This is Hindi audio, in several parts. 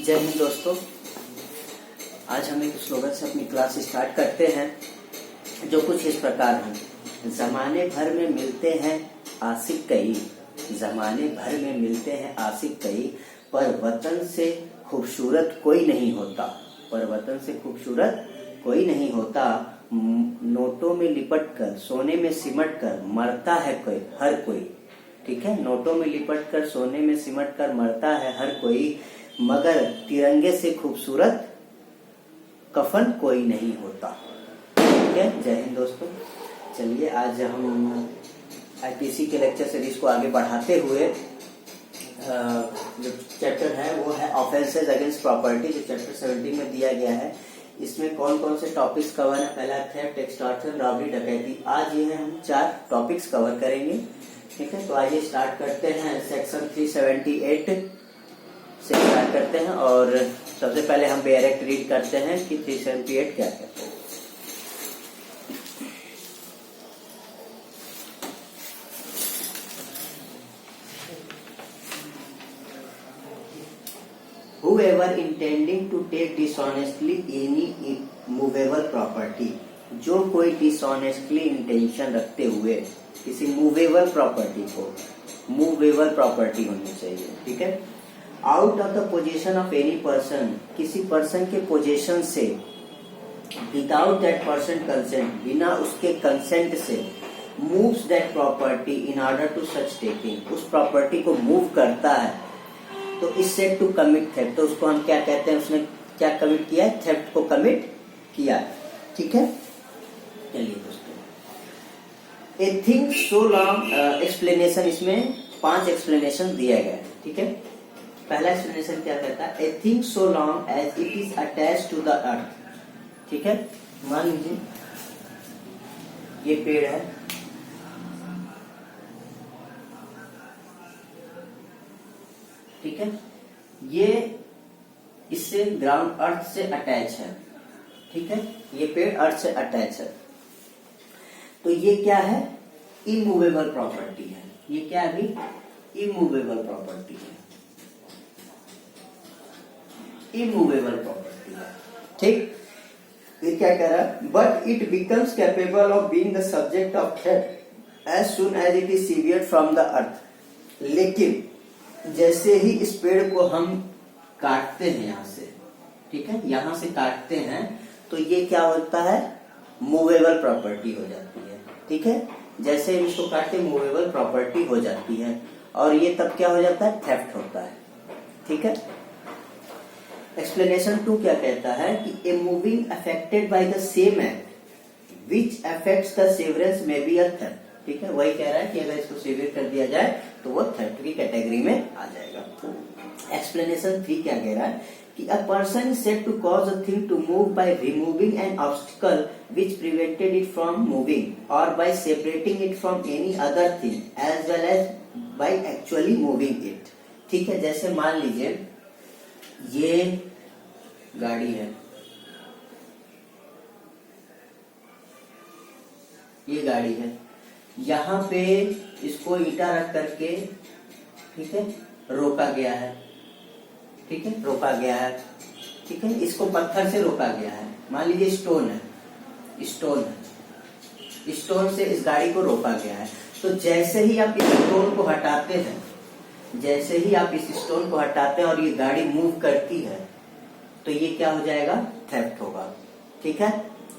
जय हिंद दोस्तों। आज हम एक स्लोगन से अपनी क्लास स्टार्ट करते हैं जो कुछ इस प्रकार है। जमाने भर में मिलते हैं आशिक कई, जमाने भर में मिलते हैं आशिक कई, पर वतन से खूबसूरत कोई नहीं होता, पर वतन से खूबसूरत कोई नहीं होता। नोटों में लिपट कर सोने में सिमट कर मरता है कोई हर कोई। ठीक है, नोटों में लिपट कर सोने में सिमट कर मरता है हर कोई, मगर तिरंगे से खूबसूरत कफन कोई नहीं होता। ठीक है, जय हिंद दोस्तों। चलिए आज हम आईपीसी के लेक्चर सीरीज को आगे बढ़ाते हुए जो चैप्टर है वो है ऑफेंसेस अगेंस्ट प्रॉपर्टी, जो चैप्टर 17 में दिया गया है। इसमें कौन कौन से टॉपिक्स कवर है? पहला थेफ्ट, एक्सटॉर्शन, रॉबरी, डकैती। आज ये हम 4 टॉपिक्स कवर करेंगे। ठीक है, तो आइए स्टार्ट करते हैं। सेक्शन 378 से स्टार्ट करते हैं और सबसे पहले हम बेयर एक्ट रीड करते हैं कि 378 क्या कहते हैं। Whoever intending to take dishonestly any movable property, जो कोई डिसऑनेस्टली इंटेंशन रखते हुए किसी मूवेबल प्रॉपर्टी को, मूवेबल प्रॉपर्टी होनी चाहिए, ठीक है, out of the position of any person, किसी पर्सन के पोजीशन से, विदाउट दैट पर्सन कंसेंट, बिना उसके कंसेंट से, moves that property in order to such taking, उस प्रॉपर्टी को मूव करता है तो इस सेट टू कमिट थेफ्ट। तो उसको हम क्या कहते हैं? उसने क्या कमिट किया है? थेफ्ट को कमिट किया है। ठीक है, चलिए दोस्तों, ए थिंग सो लॉन्ग एक्सप्लेनेशन, इसमें 5 एक्सप्लेनेशन दिया गया है। ठीक है, पहला एक्सप्लेनेशन क्या कहता है? A thing so long as it is attach to the earth. ठीक है, मान लीजिए ये पेड़ है, ठीक है, ये इससे ग्राउंड अर्थ से अटैच है। ठीक है, ये पेड़ अर्थ से अटैच है, तो ये क्या है? इमूवेबल प्रॉपर्टी है। ये क्या है? अभी इमूवेबल प्रॉपर्टी है, इमूवेबल प्रॉपर्टी है। ठीक, ये क्या कह रहा है? But it becomes capable of being the subject of theft as soon as it is severed from the earth. लेकिन जैसे ही इस पेड़ को हम काटते हैं यहां से, ठीक है, यहां से काटते हैं तो ये क्या होता है? मूवेबल प्रॉपर्टी हो जाती है। ठीक है, जैसे हम इसको काटते मूवेबल प्रॉपर्टी हो जाती है और ये तब क्या हो जाता है? थेफ्ट होता है। ठीक है, एक्सप्लेनेशन 2 क्या कहता है कि A moving affected by the same act which affects the severance may be a theft. ठीक है, वही कह रहा है कि अगर इसको सेवियर कर दिया जाए तो वो थेफ्ट की कैटेगरी में आ जाएगा। एक्सप्लेनेशन 3 क्या कह रहा है कि a person is said to cause a thing to move by removing an obstacle which prevented it from moving or by separating it from any other thing as well as by actually moving it. ठीक है, जैसे मान लीजिए ये गाड़ी है, ये गाड़ी है, यहाँ पे इसको ईटा रख करके, ठीक है, रोका गया है। ठीक है, रोका गया है। ठीक है, इसको पत्थर से रोका गया है। मान लीजिए स्टोन है, स्टोन है, स्टोन से इस गाड़ी को रोका गया है। तो जैसे ही आप इस स्टोन को हटाते हैं, जैसे ही आप इस स्टोन को हटाते हैं और ये गाड़ी मूव करती है तो ये क्या हो जाएगा? थेफ्ट होगा। ठीक है,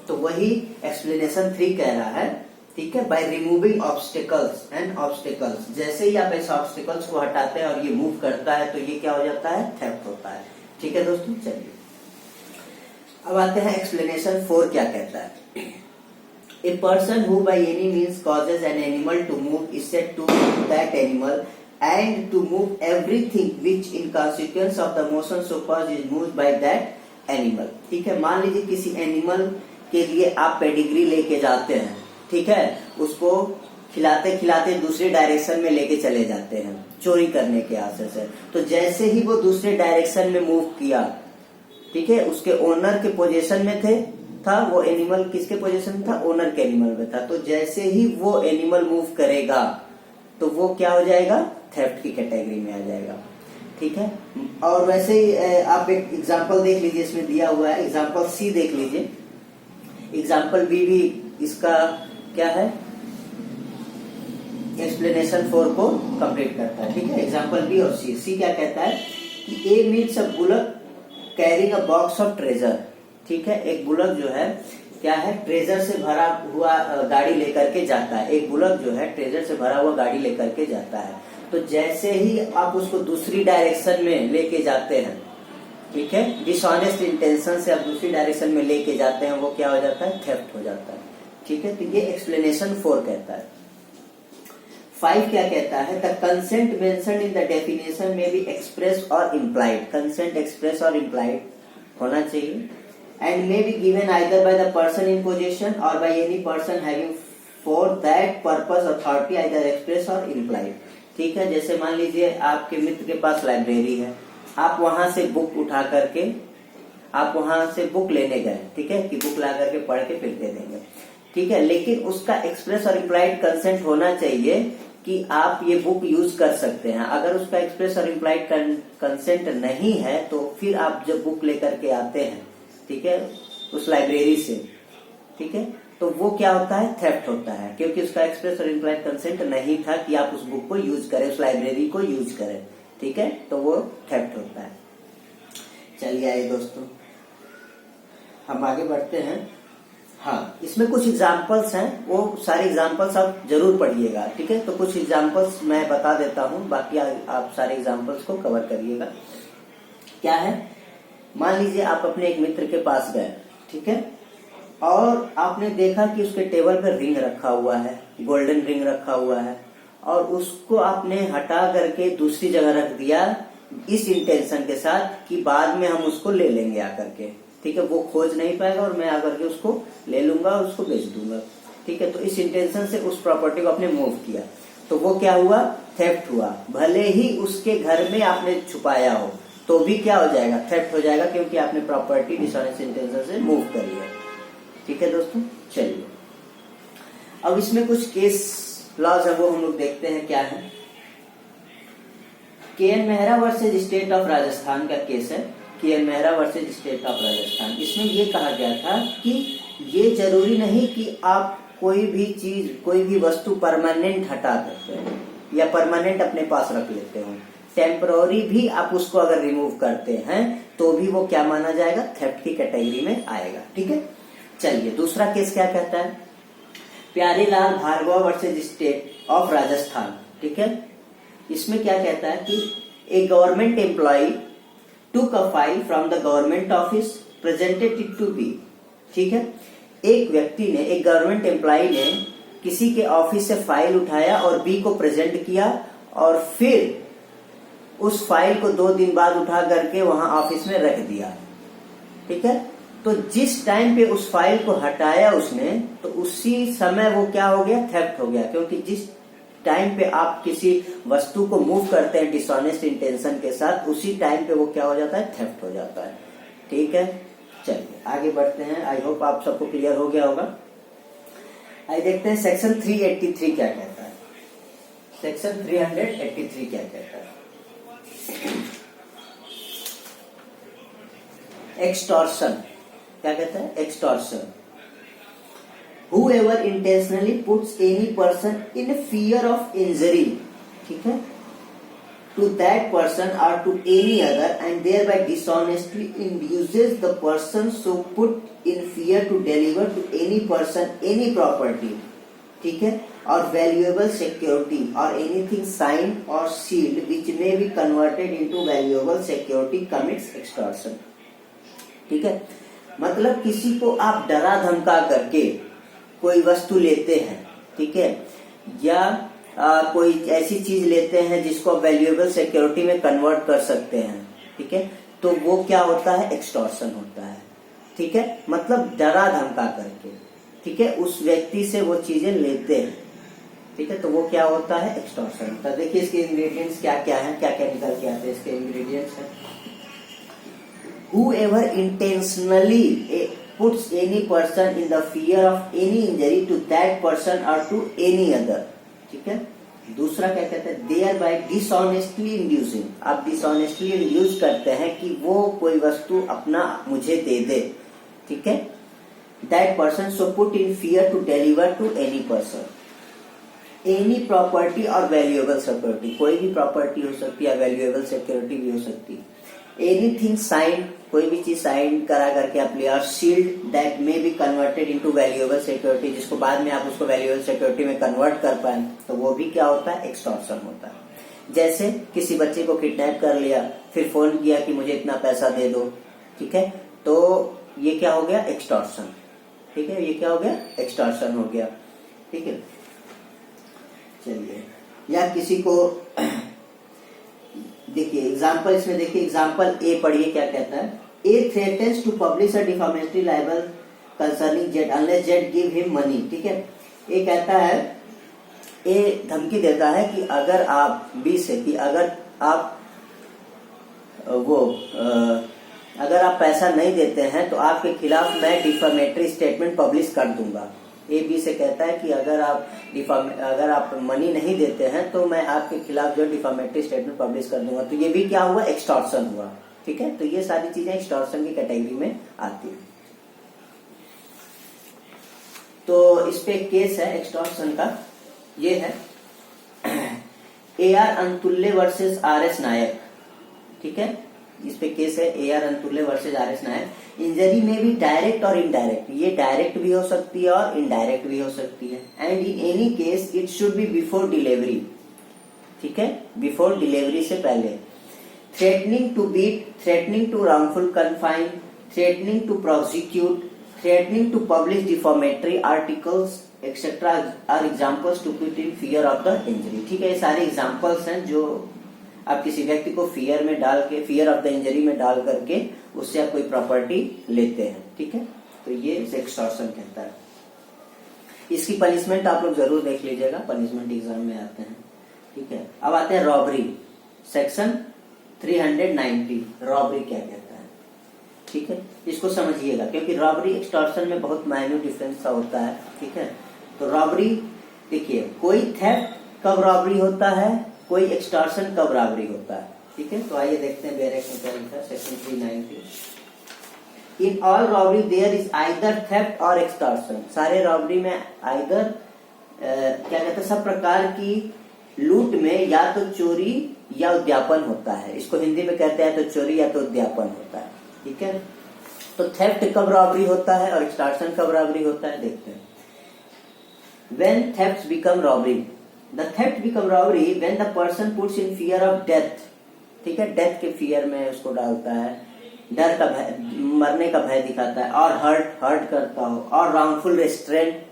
तो वही एक्सप्लेनेशन 3 कह रहा है। ठीक है, by removing obstacles and obstacles, जैसे ही आप ऐसे ऑब्स्टिकल्स को हटाते हैं और ये मूव करता है तो ये क्या हो जाता है? थेफ्ट होता है। ठीक है दोस्तों, चलिए अब आते हैं एक्सप्लेनेशन 4 क्या कहता है। A person who by any means causes an animal to move is said to that animal and to move everything which in consequence of the motion so caused is moved by that animal। ठीक है, मान लीजिए किसी एनिमल के लिए आप पेडिग्री लेके जाते हैं, ठीक है, उसको खिलाते खिलाते दूसरे डायरेक्शन में लेके चले जाते हैं चोरी करने के आशय से। तो जैसे ही वो दूसरे डायरेक्शन में मूव किया, ठीक है, उसके ओनर के पोजीशन में था वो एनिमल, किसके पोजीशन में था? ओनर के एनिमल में था। तो जैसे ही वो एनिमल मूव करेगा तो वो क्या हो जाएगा? थेफ्ट की कैटेगरी में आ जाएगा। ठीक है। और वैसे ही आप एक एग्जाम्पल देख लीजिए, इसमें दिया हुआ है एग्जाम्पल सी देख लीजिए। एग्जाम्पल बी भी इसका क्या है, एक्सप्लेनेशन 4 को कंप्लीट करता है, ठीक है। एग्जाम्पल बी और सी। सी क्या कहता है कि A meets a bullock carrying a box of treasure, ठीक है। एक बुलक जो है क्या है, ट्रेजर से भरा हुआ गाड़ी लेकर के जाता है। एक बुलक जो है ट्रेजर से भरा हुआ गाड़ी लेकर के जाता है। तो जैसे ही आप उसको दूसरी डायरेक्शन में लेके जाते हैं, ठीक है, डिसऑनेस्ट इंटेंशन से आप दूसरी डायरेक्शन में लेके जाते हैं, वो क्या हो जाता है, थेफ्ट हो जाता है, ठीक है। तो ये एक्सप्लेनेशन 4 कहता है। 5 क्या कहता है, the consent mentioned in the definition may be express और इम्प्लाइड। कंसेंट एक्सप्रेस और इम्प्लाइड होना चाहिए। And may be given either by the person in possession or by any person having for that purpose authority, either express और इम्प्लाइड, ठीक है। जैसे मान लीजिए आपके मित्र के पास लाइब्रेरी है, आप वहां से बुक उठा करके आप वहां से बुक लेने गए, ठीक है, कि बुक ला करके पढ़ के फिर दे देंगे, ठीक है। लेकिन उसका एक्सप्रेस और इम्प्लाइड कंसेंट होना चाहिए कि आप ये बुक यूज कर सकते हैं। अगर उसका एक्सप्रेस और इम्प्लाइड कंसेंट नहीं है तो फिर आप जब बुक लेकर के आते हैं, ठीक है, उस लाइब्रेरी से, ठीक है, तो वो क्या होता है, थेफ्ट होता है, क्योंकि उसका एक्सप्रेस और इम्प्लाइड कंसेंट नहीं था कि आप उस बुक को यूज करें, उस लाइब्रेरी को यूज करें, ठीक है, तो वो थेफ्ट होता है। चलिए आइए दोस्तों, हम आगे बढ़ते हैं। हाँ, इसमें कुछ एग्जाम्पल्स हैं, वो सारे एग्जाम्पल्स आप जरूर पढ़िएगा, ठीक है। तो कुछ एग्जाम्पल्स मैं बता देता हूँ, बाकी आप सारे एग्जाम्पल्स को कवर करिएगा। क्या है, मान लीजिए आप अपने एक मित्र के पास गए, ठीक है, और आपने देखा कि उसके टेबल पर रिंग रखा हुआ है, गोल्डन रिंग रखा हुआ है, और उसको आपने हटा करके दूसरी जगह रख दिया इस इंटेंशन के साथ कि बाद में हम उसको ले लेंगे आकर के, ठीक है, वो खोज नहीं पाएगा और मैं आकर के उसको ले लूंगा और उसको बेच दूंगा, ठीक है। तो इस इंटेंशन से उस प्रॉपर्टी को आपने मूव किया, तो वो क्या हुआ, थेफ्ट हुआ। भले ही उसके घर में आपने छुपाया हो तो भी क्या हो जाएगा, थेफ्ट हो जाएगा, क्योंकि आपने प्रॉपर्टी डिसऑनेस्ट इंटेंशन से मूव करी है, ठीक है दोस्तों। चलिए अब इसमें कुछ केस लॉज है, वो हम लोग देखते हैं क्या है। K. N.. Mehra versus state of Rajasthan का केस है, K. N.. Mehra versus state of Rajasthan. इसमें ये कहा गया था कि ये जरूरी नहीं कि आप कोई भी चीज, कोई भी वस्तु परमानेंट हटा देते हैं या परमानेंट अपने पास रख लेते हो, टेम्पररी भी आप उसको अगर रिमूव करते हैं तो भी वो क्या माना जाएगा, थेफ्ट की कैटेगरी में आएगा, ठीक है। चलिए दूसरा केस क्या कहता है, Pyarelal Bhargava versus state of Rajasthan, ठीक है। इसमें क्या कहता है कि A government employ took a file from the government office, presented it to B, ठीक है। एक व्यक्ति ने, एक गवर्नमेंट एम्प्लॉय ने किसी के ऑफिस से फाइल उठाया और बी को प्रेजेंट किया, और फिर उस फाइल को 2 दिन बाद उठा करके वहां ऑफिस में रख दिया, ठीक है। तो जिस टाइम पे उस फाइल को हटाया उसने, तो उसी समय वो क्या हो गया, थेफ्ट हो गया, क्योंकि जिस टाइम पे आप किसी वस्तु को मूव करते हैं डिसऑनेस्ट इंटेंशन के साथ, उसी टाइम पे वो क्या हो जाता है, थेफ्ट हो जाता है, ठीक है। चलिए आगे बढ़ते हैं, आई होप आप सबको क्लियर हो गया होगा। आइए देखते हैं सेक्शन 383 क्या कहता है। सेक्शन 383 क्या कहता है, एक्सटॉर्शन। क्या कहता है, extortion. Whoever intentionally puts any person in fear of injury, ठीक है, to that person or to any other and thereby dishonestly induces the person so put in fear to deliver to any person any property, ठीक है, or valuable security or anything signed or sealed which may be converted into valuable security commits extortion, ठीक है। मतलब किसी को आप डरा धमका करके कोई वस्तु लेते हैं, ठीक है, या कोई ऐसी चीज लेते हैं जिसको वैल्यूएबल सिक्योरिटी में कन्वर्ट कर सकते हैं, ठीक है, तो वो क्या होता है, एक्सटॉर्शन होता है, ठीक है। मतलब डरा धमका करके, ठीक है, उस व्यक्ति से वो चीजें लेते हैं, ठीक है, तो वो क्या होता है, एक्सटॉर्शन होता है। देखिए इसके इंग्रेडिएंट्स क्या क्या है, क्या क्या निकल के आते हैं इसके इंग्रेडिएंट्स है। Whoever intentionally puts any person in the fear of any injury to that person or to any other, ठीक है, दूसरा क्या कहते हैं, देयर बाय डिसऑनेस्टली इंड्यूसिंग, आप डिसऑनेस्टली इंड्यूस करते हैं कि वो कोई वस्तु अपना मुझे दे दे, ठीक है। That person so put in fear to deliver to any person any property or valuable security, कोई भी प्रॉपर्टी हो सकती है, वैल्यूएबल सिक्योरिटी भी हो सकती है। एनीथिंग साइन, कोई भी चीज साइन करा करके आप ले, और shield that may be converted into valuable security, जिसको बाद में आप उसको वैल्यूएबल सिक्योरिटी में कन्वर्ट कर पाए, तो वो भी क्या होता है, एक्सटॉर्शन होता है। जैसे किसी बच्चे को किडनैप कर लिया, फिर फोन किया कि मुझे इतना पैसा दे दो, ठीक है, तो ये क्या हो गया, एक्सटॉर्शन, ठीक है, ये क्या हो गया, एक्सटॉर्शन हो गया, ठीक है। चलिए, या किसी को देखिए एग्जाम्पल, इसमें देखिए एग्जाम्पल ए पढ़िए क्या कहता है। A threatens to publish a defamatory libel concerning Z unless Z give him money, ठीक है। ए कहता है, ए धमकी देता है कि अगर आप बी से, कि अगर आप अगर आप पैसा नहीं देते हैं तो आपके खिलाफ मैं डिफामेटरी स्टेटमेंट पब्लिश कर दूंगा। ए बी से कहता है कि अगर आप मनी नहीं देते हैं तो मैं आपके खिलाफ जो डिफामेटरी स्टेटमेंट पब्लिश कर दूंगा। तो ये भी क्या हुआ, एक्सटॉर्शन हुआ, ठीक है। तो ये सारी चीजें एक्सटॉर्शन की कैटेगरी में आती है। तो इस पे केस है एक्सटॉर्शन का, ये है AR अंतुल्य वर्सेस RS नायक, ठीक है। इस पे केस है AR अंतुल्य वर्सेस RS नायक। इंजरी में भी डायरेक्ट और इनडायरेक्ट, ये डायरेक्ट भी हो सकती है और इनडायरेक्ट भी हो सकती है। And in any case it should be before delivery, ठीक है, बिफोर डिलीवरी से पहले। Threatening to beat, threatening to wrongful confine, threatening to prosecute, threatening to publish defamatory articles etcetera are examples to put in fear of the injury, ठीक है। ये सारे एग्जाम्पल्स हैं जो आप किसी व्यक्ति को फियर में डाल के, फियर ऑफ द इंजरी में डाल करके उससे आप कोई प्रॉपर्टी लेते हैं, ठीक है। तो ये एक्सटॉर्शन कहता है। इसकी पनिशमेंट आप लोग जरूर देख लीजिएगा, पनिशमेंट एग्जाम में आते हैं, ठीक है। अब आते हैं रॉबरी, सेक्शन 390, रॉबरी क्या कहता है, ठीक है। इसको समझिएगा क्योंकि रॉबरी एक्सटॉर्शन में बहुत माइन्यूट डिफरेंस सा होता है, ठीक है। तो रॉबरी देखिए, कोई थेफ्ट कब रॉबरी होता है, कोई एक्सटॉर्शन कब रॉबरी होता है, ठीक है। तो आइए देखते हैं बैरक में क्या लिखा है, section 390। In all robbery there is either theft or extortion, सारे रॉबरी में आइदर क्या कहते हैं, सब प्रकार की लूट में या तो चोरी या उद्यापन होता है। इसको हिंदी में कहते हैं तो चोरी या तो उद्यापन होता है, ठीक है। तो थेफ्ट कब रॉबरी होता है और एक्सटॉर्शन कब रॉबरी होता है, देखते हैं। When thefts become robbery, the theft become robbery when the person puts in fear of death, ठीक है, डेथ के फियर में उसको डालता है, डर का भय, मरने का भय दिखाता है, और हर्ट करता हो, और राउंडफुल रेस्ट्रेंट,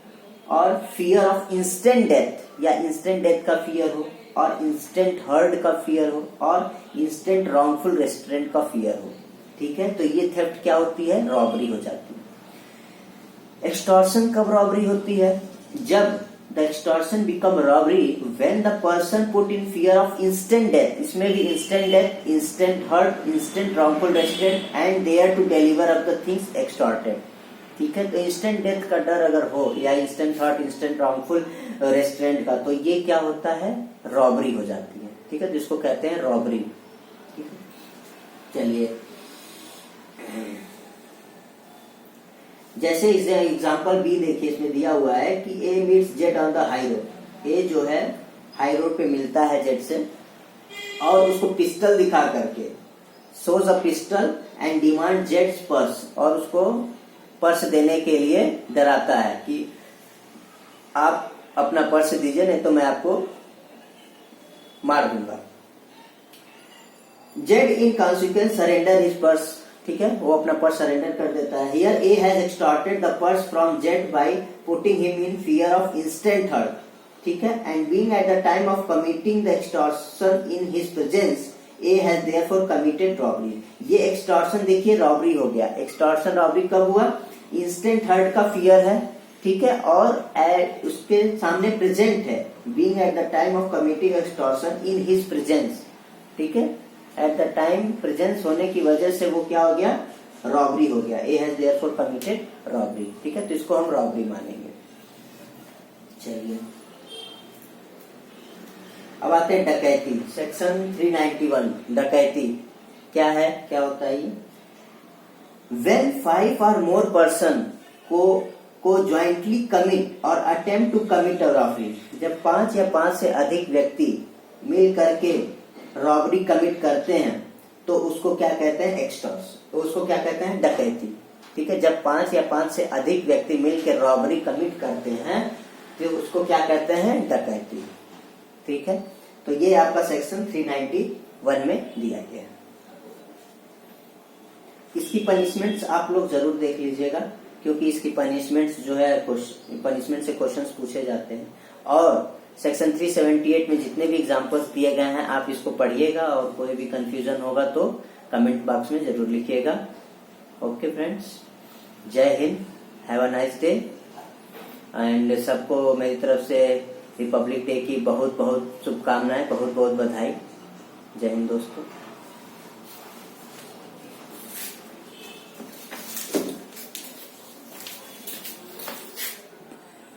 और फियर ऑफ इंस्टेंट डेथ, या इंस्टेंट डेथ का फियर हो, और इंस्टेंट हर्ट का फियर हो, और इंस्टेंट राउंडफुल रेस्ट्रेंट का फियर हो, ठीक है। तो ये थेफ्ट क्या होती है, रॉबरी हो जाती है। एक्सटॉर्शन कब रॉबरी होती है, जब the extortion become robbery when the person put in fear of instant death, इसमें भी instant death, instant hurt, instant wrongful restraint and there to deliver of the things extorted, ठीक है। तो इंस्टेंट डेथ का डर अगर हो, या instant hurt, instant wrongful restaurant का, तो ये क्या होता है, रॉबरी हो जाती है, ठीक है। तो इसको कहते हैं रॉबरी, ठीक है। चलिए, जैसे एग्जाम्पल बी देखिए, इसमें दिया हुआ है कि A meets Z on the high road, A जो है हाई रोड पे मिलता है जेड से, और उसको पिस्टल दिखा करके shows a pistol and demand Jades purse, और उसको पर्स देने के लिए डराता है कि आप अपना पर्स दीजिए नहीं तो मैं आपको मार दूंगा। Z in consequence surrender his purse, ठीक है, वो अपना पर्स सरेंडर कर देता है। Here A has extorted the purse from Z by putting him in fear of instant hurt, ठीक है, and being at the time of committing the extortion in his presence A has therefore committed robbery. ये एक्सटॉर्शन देखिए रॉबरी हो गया। एक्सटॉर्शन रॉबरी कब हुआ, इंस्टेंट हर्ट का फियर है, ठीक है, और उसके सामने प्रेजेंट है, being at the time of committing extortion in his presence, ठीक है, एट द टाइम प्रेजेंस होने की वजह से वो क्या हो गया, रॉबरी हो गया। ए हैज देयरफॉर कमिटेड रॉबरी, ठीक है। तो इसको हम रॉबरी मानेंगे। चलिए, अब आते हैं डकैती। सेक्शन 391 डकैती क्या है, क्या होता है ये? When 5 or more person को jointly commit or attempt to commit a robbery, जब 5 या 5 से अधिक व्यक्ति मिल करके रॉबरी कमिट करते हैं तो उसको क्या कहते हैं? एक्सटॉर्स। तो उसको क्या कहते हैं? डकैती। ठीक है, जब 5 या 5 से अधिक व्यक्ति मिलकर रॉबरी कमिट करते हैं तो उसको क्या कहते हैं? डकैती। ठीक है, तो ये आपका सेक्शन 391 में दिया गया है। इसकी पनिशमेंट्स आप लोग जरूर देख लीजिएगा, क्योंकि इसकी पनिशमेंट्स जो है पनिशमेंट से क्वेश्चंस पूछे जाते हैं। और सेक्शन 378 में जितने भी एग्जांपल्स दिए गए हैं आप इसको पढ़िएगा, और कोई भी कंफ्यूजन होगा तो कमेंट बॉक्स में जरूर लिखिएगा। ओके फ्रेंड्स, जय Hind, have a nice day, and सबको मेरी तरफ से रिपब्लिक डे की बहुत बहुत शुभकामनाएं, बहुत बहुत बधाई। जय हिंद दोस्तों।